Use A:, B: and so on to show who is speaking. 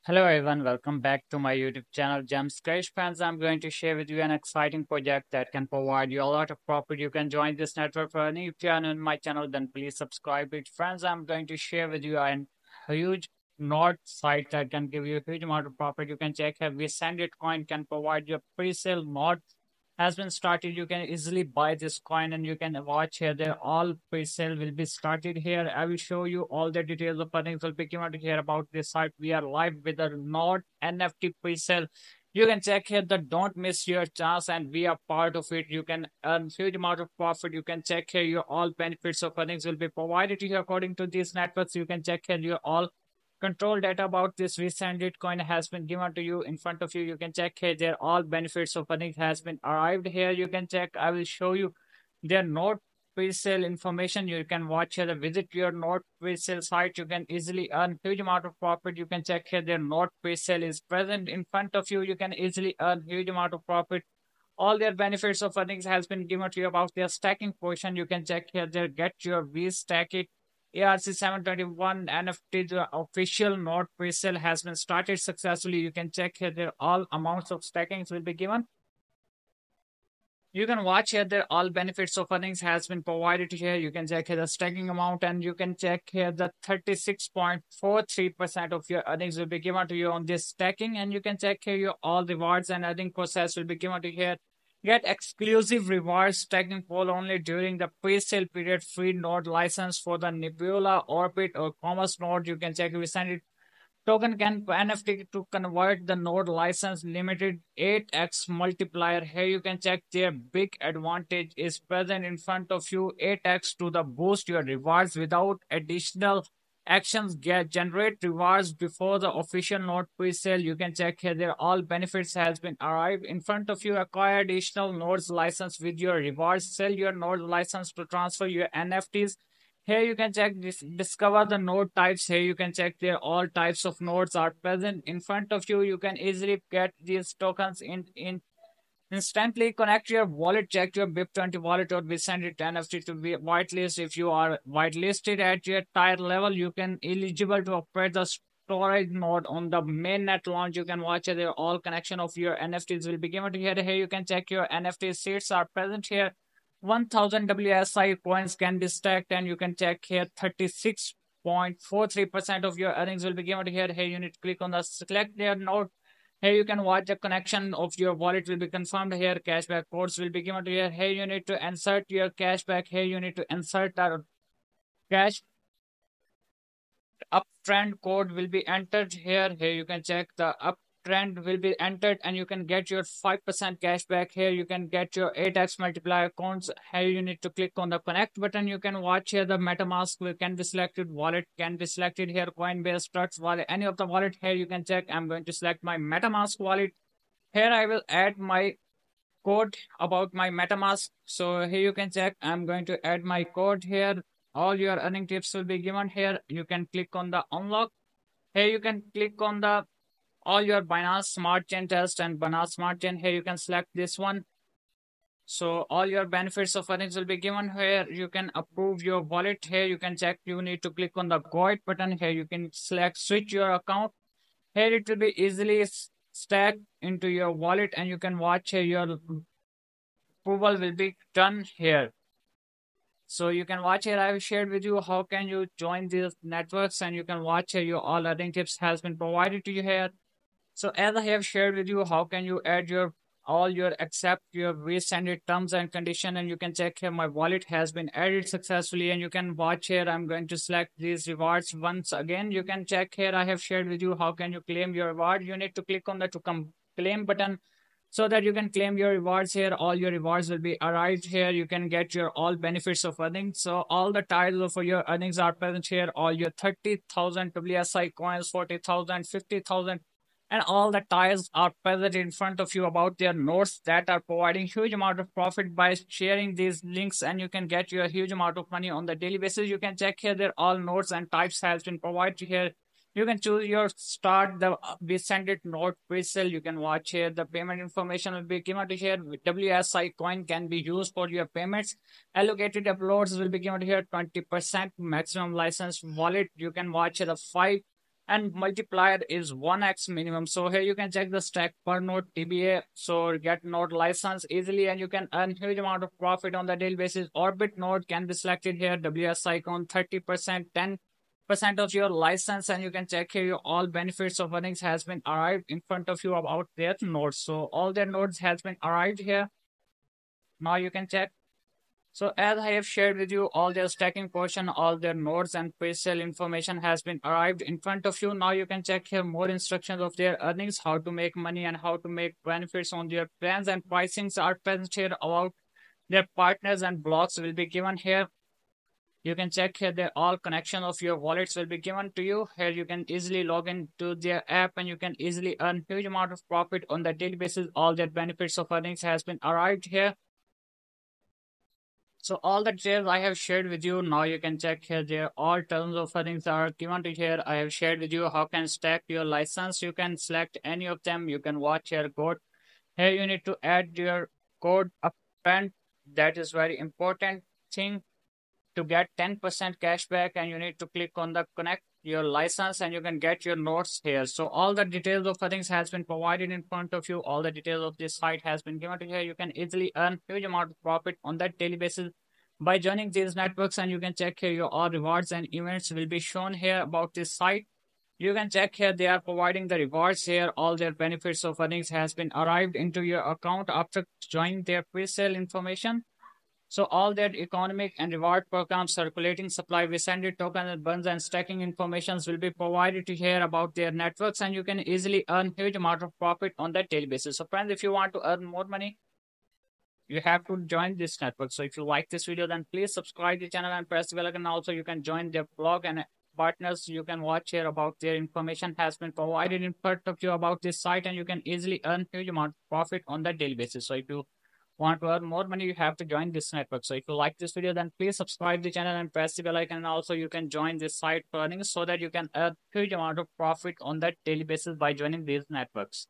A: Hello everyone, welcome back to my YouTube channel Gems Crash Fans. I'm going to share with you an exciting project that can provide you a lot of profit. You can join this network for any. If you are new in my channel, then please subscribe it. Friends, I'm going to share with you a huge node site that can give you a huge amount of profit. You can check here. We send it coin can provide you a pre-sale node has been started. You can easily buy this coin and you can watch here. They're all pre-sale will be started here. I will show you all the details of earnings will be given to hear about this site. We are live with a not NFT pre-sale. You can check here that don't miss your chance and we are part of it. You can earn huge amount of profit. You can check here your all benefits of earnings will be provided to you according to these networks. You can check here your all control data about this recent Bitcoin has been given to you in front of you. You can check here their all benefits of earning has been arrived here. You can check. I will show you their node pre-sale information. You can watch here. Visit your node pre-sale site. You can easily earn huge amount of profit. You can check here their node pre-sale is present in front of you. You can easily earn huge amount of profit. All their benefits of earnings has been given to you about their stacking portion. You can check here their get your V stack it ARC 721 NFT, the official node pre-sale has been started successfully. You can check here their all amounts of stackings will be given. You can watch here that all benefits of earnings has been provided here. You can check here the stacking amount and you can check here the 36.43% of your earnings will be given to you on this stacking. And you can check here your all rewards and earning process will be given to here. Get exclusive rewards stacking pool only during the pre-sale period. Free node license for the Nebula, Orbit, or Commerce node. You can check recently token can NFT to convert the node license limited 8x multiplier. Here you can check their big advantage is present in front of you 8x to the boost your rewards without additional actions get generate rewards before the official node pre-sale. You can check here their all benefits has been arrived in front of you. Acquire additional nodes license with your rewards. Sell your node license to transfer your NFTs. Here you can check this, discover the node types. Here you can check there all types of nodes are present in front of you. You can easily get these tokens in instantly. Connect your wallet, check your BIP20 wallet or we send it NFT to be whitelist. If you are whitelisted at your tier level, you can eligible to operate the storage node on the mainnet launch. You can watch there all connection of your NFTs will be given to here. Here you can check your NFT seats are present here. 1000 WSI coins can be stacked and you can check here 36.43% of your earnings will be given to here. Here you need to click on the select their node. Here you can watch the connection of your wallet will be confirmed here. Cashback codes will be given to here. Here you need to insert your cashback. Here you need to insert our cash uptrend code will be entered here. Here you can check the uptrend will be entered and you can get your 5% cashback. Here you can get your 8x multiplier coins. Here you need to click on the connect button. You can watch here the MetaMask can be selected. Wallet can be selected here. Coinbase, Struts wallet, any of the wallet. Here you can check. I'm going to select my MetaMask wallet. Here I will add my code about my MetaMask. So here you can check. I'm going to add my code here. All your earning tips will be given here. You can click on the unlock. Here you can click on the all your Binance Smart Chain test and Binance Smart Chain. Here you can select this one. So all your benefits of earnings will be given here. You can approve your wallet. Here you can check. You need to click on the go it button. Here you can select switch your account. Here it will be easily stacked into your wallet and you can watch here your approval will be done here. So you can watch here. I have shared with you how can you join these networks and you can watch here your all earning tips has been provided to you here. So as I have shared with you, how can you add your all your accept your resend terms and condition and you can check here my wallet has been added successfully and you can watch here. I'm going to select these rewards once again. You can check here. I have shared with you how can you claim your reward. You need to click on the to come claim button so that you can claim your rewards here. All your rewards will be arrived here. You can get your all benefits of earnings. So all the titles for your earnings are present here. All your 30,000 WSI coins, 40,000, 50,000, and all the tiles are present in front of you about their notes that are providing huge amount of profit by sharing these links and you can get your huge amount of money on the daily basis. You can check here their all notes and types has been provided here. You can choose your start the we send it node pre-sale. You can watch here the payment information will be given to here. WSI coin can be used for your payments. Allocated uploads will be given to here 20% maximum license wallet. You can watch here the 5 and multiplier is 1x minimum. So here you can check the stack per node TBA. So get node license easily and you can earn huge amount of profit on the daily basis. Orbit node can be selected here. WS icon 30%, 10% of your license, and you can check here your all benefits of earnings has been arrived in front of you about their nodes. So all their nodes has been arrived here. Now you can check. So as I have shared with you, all their stacking portion, all their nodes and pre-sale information has been arrived in front of you. Now you can check here more instructions of their earnings, how to make money and how to make benefits on their plans, and pricings are present here about their partners, and blocks will be given here. You can check here that all connection of your wallets will be given to you. Here you can easily log into their app and you can easily earn huge amount of profit on the daily basis. All their benefits of earnings has been arrived here. So all the details I have shared with you. Now you can check here. There all terms of earnings are given to here. I have shared with you how can stack your license. You can select any of them. You can watch your code. Here you need to add your code upfront. That is very important thing to get 10% cashback, and you need to click on the connect your license and you can get your notes here. So all the details of things has been provided in front of you. All the details of this site has been given to here. You can easily earn huge amount of profit on that daily basis by joining these networks, and you can check here your all rewards and events will be shown here about this site. You can check here they are providing the rewards here. All their benefits of earnings has been arrived into your account after joining their pre-sale information. So all that economic and reward programs, circulating supply, resended token and burns and stacking informations will be provided to hear about their networks, and you can easily earn huge amount of profit on that daily basis. So friends, if you want to earn more money, you have to join this network. So if you like this video, then please subscribe the channel and press the bell icon. Also, you can join their blog and partners. You can watch here about their information has been provided in front of you about this site, and you can easily earn huge amount of profit on that daily basis. So if you want to earn more money, you have to join this network. So if you like this video, then please subscribe the channel and press the bell icon. And also you can join this site for earnings so that you can earn huge amount of profit on that daily basis by joining these networks.